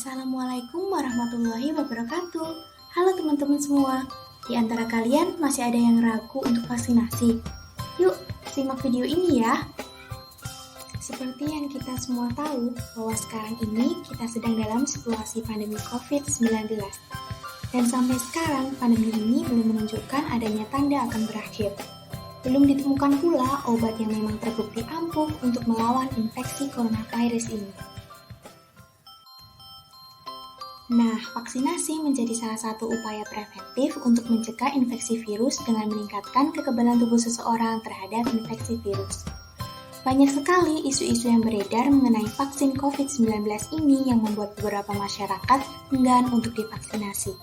Assalamualaikum warahmatullahi wabarakatuh. Halo teman-teman semua. Di antara kalian masih ada yang ragu untuk vaksinasi? Yuk, simak video ini ya. Seperti yang kita semua tahu, bahwa sekarang ini kita sedang dalam situasi pandemi COVID-19. Dan sampai sekarang, pandemi ini belum menunjukkan adanya tanda akan berakhir. Belum ditemukan pula obat yang memang terbukti ampuh untuk melawan infeksi coronavirus ini. Nah, vaksinasi menjadi salah satu upaya preventif untuk mencegah infeksi virus dengan meningkatkan kekebalan tubuh seseorang terhadap infeksi virus. Banyak sekali isu-isu yang beredar mengenai vaksin COVID-19 ini yang membuat beberapa masyarakat enggan untuk divaksinasi.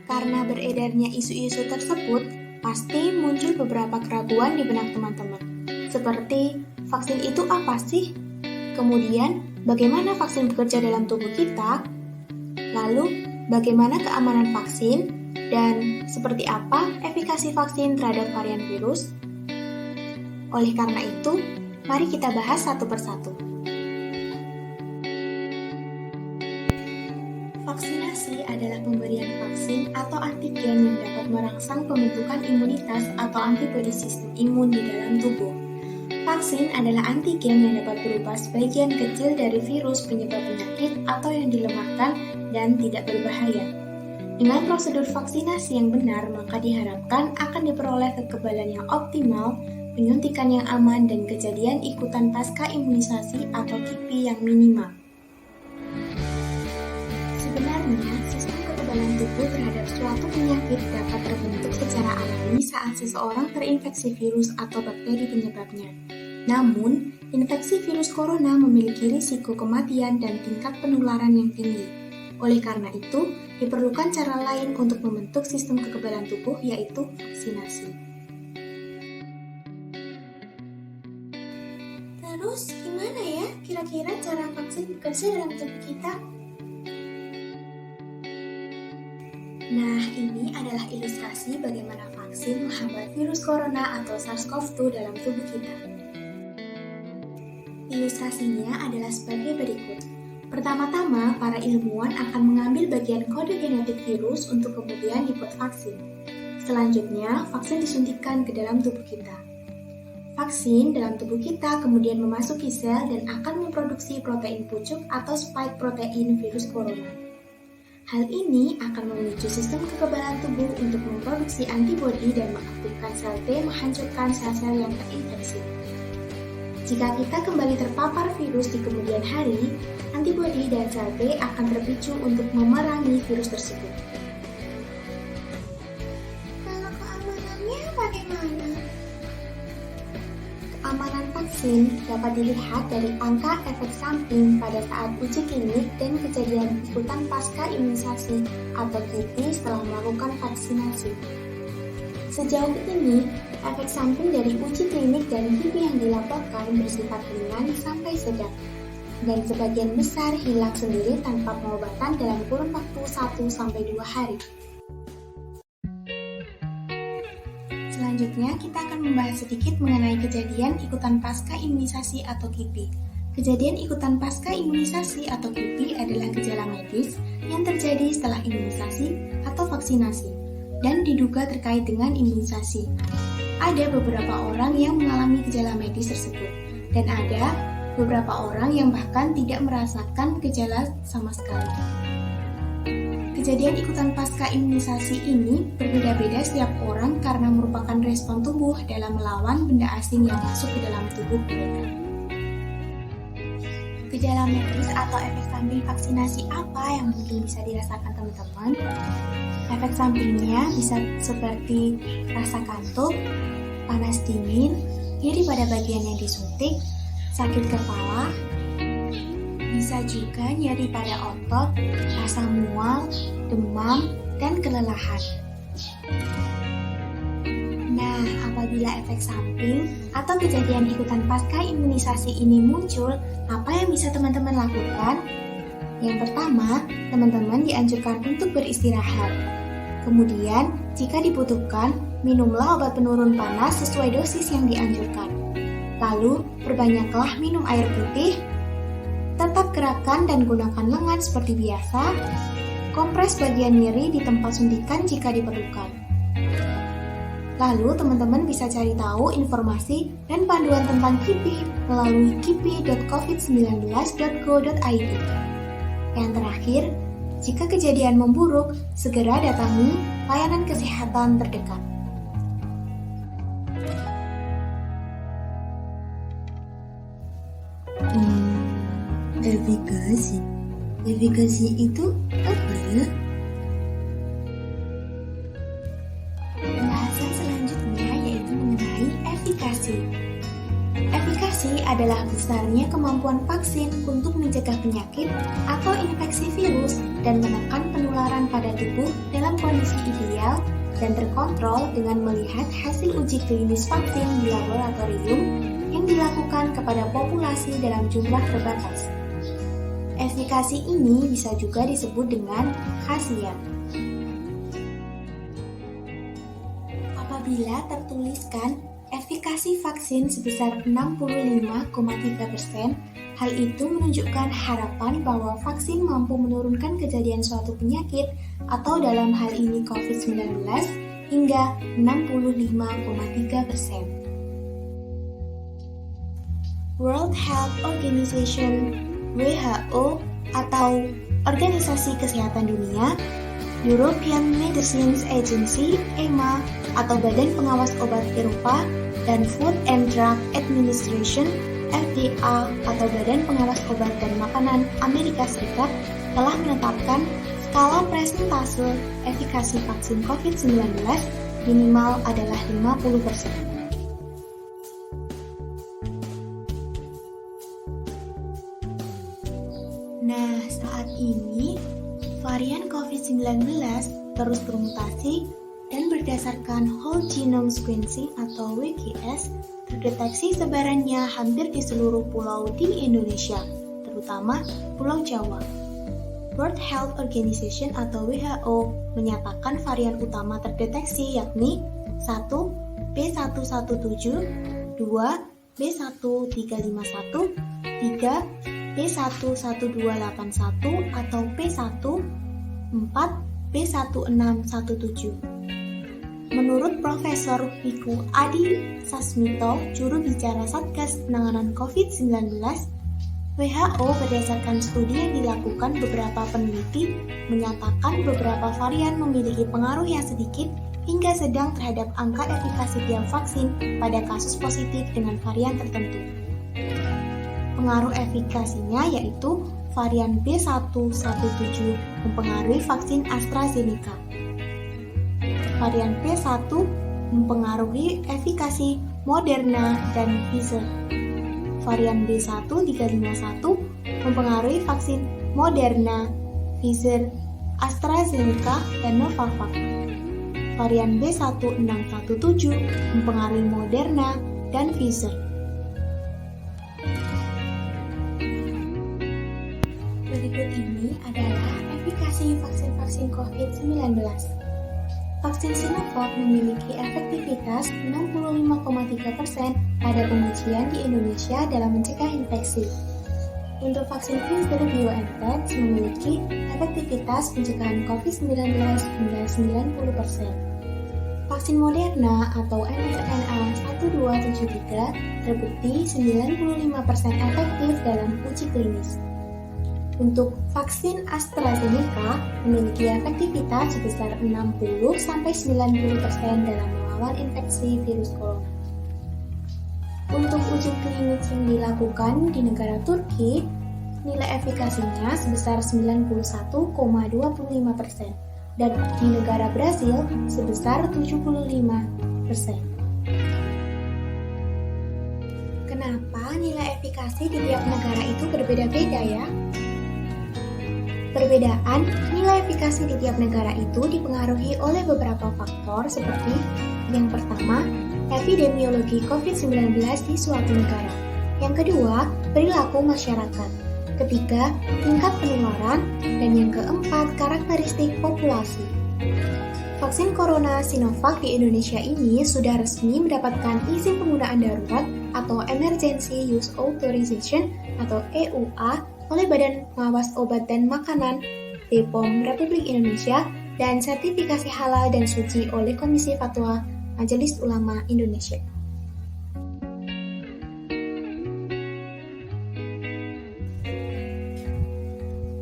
Karena beredarnya isu-isu tersebut, pasti muncul beberapa keraguan di benak teman-teman. Seperti, vaksin itu apa sih? Kemudian, bagaimana vaksin bekerja dalam tubuh kita? Lalu, bagaimana keamanan vaksin? Dan seperti apa efikasi vaksin terhadap varian virus? Oleh karena itu, mari kita bahas satu persatu. Vaksinasi adalah pemberian vaksin atau antigen yang dapat merangsang pembentukan imunitas atau antibodi sistem imun di dalam tubuh. Vaksin adalah antigen yang dapat berupa sebagian kecil dari virus penyebab penyakit atau yang dilemahkan dan tidak berbahaya. Dengan prosedur vaksinasi yang benar, maka diharapkan akan diperoleh kekebalan yang optimal, penyuntikan yang aman, dan kejadian ikutan pasca imunisasi atau KIPI yang minimal. Sebenarnya, sistem kekebalan tubuh terhadap suatu penyakit dapat terbentuk secara alami saat seseorang terinfeksi virus atau bakteri penyebabnya. Namun, infeksi virus corona memiliki risiko kematian dan tingkat penularan yang tinggi. Oleh karena itu, diperlukan cara lain untuk membentuk sistem kekebalan tubuh, yaitu vaksinasi. Terus, gimana ya kira-kira cara vaksin bekerja dalam tubuh kita? Nah, ini adalah ilustrasi bagaimana vaksin menghambat virus corona atau SARS-CoV-2 dalam tubuh kita. Ilustrasinya adalah sebagai berikut. Pertama-tama, para ilmuwan akan mengambil bagian kode genetik virus untuk kemudian dibuat vaksin. Selanjutnya, vaksin disuntikkan ke dalam tubuh kita. Vaksin dalam tubuh kita kemudian memasuki sel dan akan memproduksi protein pucuk atau spike protein virus corona. Hal ini akan memicu sistem kekebalan tubuh untuk memproduksi antibodi dan mengaktifkan sel T menghancurkan sel-sel yang terinfeksi. Jika kita kembali terpapar virus di kemudian hari, antibodi dan sel T akan terpicu untuk memerangi virus tersebut. Kalau keamanannya bagaimana? Keamanan vaksin dapat dilihat dari angka efek samping pada saat uji klinik dan kejadian ikutan pasca imunisasi atau KIPI setelah melakukan vaksinasi. Sejauh ini, efek samping dari uji klinik dan KIPI yang dilaporkan bersifat ringan sampai sedang, dan sebagian besar hilang sendiri tanpa pengobatan dalam kurun waktu 1-2 hari. Selanjutnya, kita akan membahas sedikit mengenai kejadian ikutan pasca imunisasi atau KIPI. Kejadian ikutan pasca imunisasi atau KIPI adalah gejala medis yang terjadi setelah imunisasi atau vaksinasi dan diduga terkait dengan imunisasi. Ada beberapa orang yang mengalami gejala medis tersebut, dan ada beberapa orang yang bahkan tidak merasakan gejala sama sekali. Kejadian ikutan pasca imunisasi ini berbeda-beda setiap orang karena merupakan respon tubuh dalam melawan benda asing yang masuk ke dalam tubuh mereka. Gejala medis atau efek samping vaksinasi apa yang mungkin bisa dirasakan teman-teman? Efek sampingnya bisa seperti rasa kantuk, panas dingin, nyeri pada bagian yang disuntik, sakit kepala, bisa juga nyeri pada otot, rasa mual, demam, dan kelelahan. Nah, apabila efek samping atau kejadian ikutan pasca imunisasi ini muncul, apa yang bisa teman-teman lakukan? Yang pertama, teman-teman dianjurkan untuk beristirahat. Kemudian, jika dibutuhkan, minumlah obat penurun panas sesuai dosis yang dianjurkan. Lalu, perbanyaklah minum air putih. Tetap gerakkan dan gunakan lengan seperti biasa. Kompres bagian nyeri di tempat suntikan jika diperlukan. Lalu teman-teman bisa cari tahu informasi dan panduan tentang KIPI melalui kipi.covid19.go.id. Yang terakhir, jika kejadian memburuk, segera datangi layanan kesehatan terdekat. Efikasi itu apa ya? Pembahasan selanjutnya yaitu mengenai efikasi. Efikasi adalah besarnya kemampuan vaksin untuk mencegah penyakit atau infeksi virus dan menekan penularan pada tubuh dalam kondisi ideal dan terkontrol dengan melihat hasil uji klinis vaksin di laboratorium yang dilakukan kepada populasi dalam jumlah terbatas. Efikasi ini bisa juga disebut dengan khasiat. Apabila tertuliskan efikasi vaksin sebesar 65,3%, hal itu menunjukkan harapan bahwa vaksin mampu menurunkan kejadian suatu penyakit atau dalam hal ini COVID-19 hingga 65,3%. World Health Organization (WHO) atau Organisasi Kesehatan Dunia, European Medicines Agency (EMA) atau Badan Pengawas Obat Eropa, dan Food and Drug Administration (FDA) atau Badan Pengawas Obat dan Makanan Amerika Serikat telah menetapkan skala persentase efikasi vaksin COVID-19 minimal adalah 50%. Nah, saat ini varian COVID-19 terus bermutasi dan berdasarkan Whole Genome Sequencing atau WGS, terdeteksi sebarannya hampir di seluruh pulau di Indonesia, terutama Pulau Jawa. World Health Organization atau WHO menyatakan varian utama terdeteksi yakni 1. B117, 2. B1351, 3. B11281 atau P1, 4. B1617. Menurut Profesor Wiku Adi Sasmito, juru bicara Satgas Penanganan COVID-19, WHO berdasarkan studi yang dilakukan beberapa peneliti menyatakan beberapa varian memiliki pengaruh yang sedikit hingga sedang terhadap angka efikasi tiap vaksin pada kasus positif dengan varian tertentu. Pengaruh efikasinya yaitu varian B117 mempengaruhi vaksin AstraZeneca. Varian P1 mempengaruhi efikasi Moderna dan Pfizer. Varian B1351 mempengaruhi vaksin Moderna, Pfizer, AstraZeneca, dan Novavax. Varian B1617 mempengaruhi Moderna dan Pfizer. Berikut ini adalah efikasi vaksin-vaksin COVID-19. Vaksin Sinovac memiliki efektivitas 65,3% pada pengujian di Indonesia dalam mencegah infeksi. Untuk vaksin Pfizer-BioNTech memiliki efektivitas pencegahan COVID-19 hingga 90%. Vaksin Moderna atau mRNA 1273 terbukti 95% efektif dalam uji klinis. Untuk vaksin AstraZeneca memiliki efektivitas sebesar 60-90% dalam melawan infeksi virus corona. Untuk uji klinis yang dilakukan di negara Turki, nilai efikasinya sebesar 91,25% dan di negara Brasil sebesar 75%. Kenapa nilai efikasi di tiap negara itu berbeda-beda ya? Perbedaan nilai efikasi di tiap negara itu dipengaruhi oleh beberapa faktor seperti yang pertama, epidemiologi COVID-19 di suatu negara. Yang kedua, perilaku masyarakat. Ketiga, tingkat penularan. Dan yang keempat, karakteristik populasi. Vaksin corona Sinovac di Indonesia ini sudah resmi mendapatkan izin penggunaan darurat atau Emergency Use Authorization atau EUA oleh Badan Pengawas Obat dan Makanan BPOM Republik Indonesia dan sertifikasi halal dan suci oleh Komisi Fatwa Majelis Ulama Indonesia.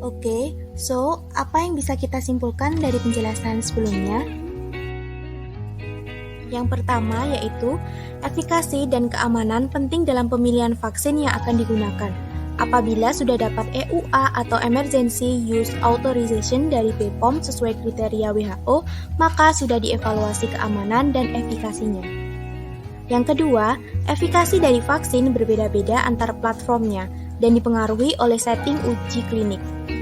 Oke, so apa yang bisa kita simpulkan dari penjelasan sebelumnya? Yang pertama yaitu efikasi dan keamanan penting dalam pemilihan vaksin yang akan digunakan. Apabila sudah dapat EUA atau Emergency Use Authorization dari BPOM sesuai kriteria WHO, maka sudah dievaluasi keamanan dan efikasinya. Yang kedua, efikasi dari vaksin berbeda-beda antar platformnya dan dipengaruhi oleh setting uji klinik.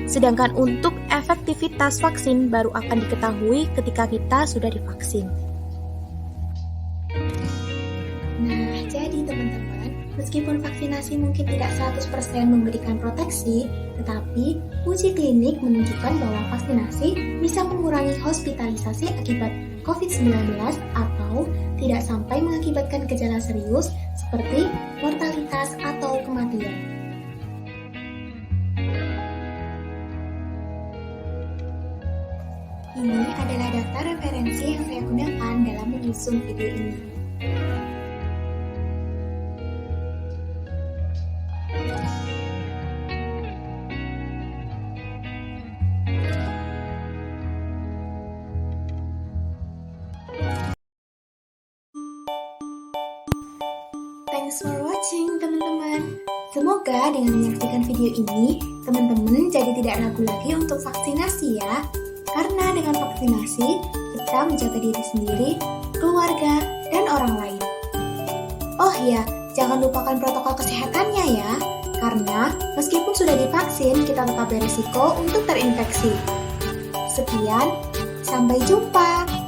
Sedangkan untuk efektivitas vaksin baru akan diketahui ketika kita sudah divaksin. Nah, jadi teman-teman, meskipun vaksinasi mungkin tidak 100% memberikan proteksi, tetapi uji klinik menunjukkan bahwa vaksinasi bisa mengurangi hospitalisasi akibat COVID-19 atau tidak sampai mengakibatkan gejala serius seperti mortalitas atau kematian. Ini adalah daftar referensi yang saya gunakan dalam menyusun video ini. Thanks for watching, teman-teman. Semoga dengan menyaksikan video ini, teman-teman jadi tidak ragu lagi untuk vaksinasi ya. Karena dengan vaksinasi, kita menjaga diri sendiri, keluarga, dan orang lain. Oh ya, jangan lupakan protokol kesehatannya ya. Karena meskipun sudah divaksin, kita tetap beresiko untuk terinfeksi. Sekian, sampai jumpa.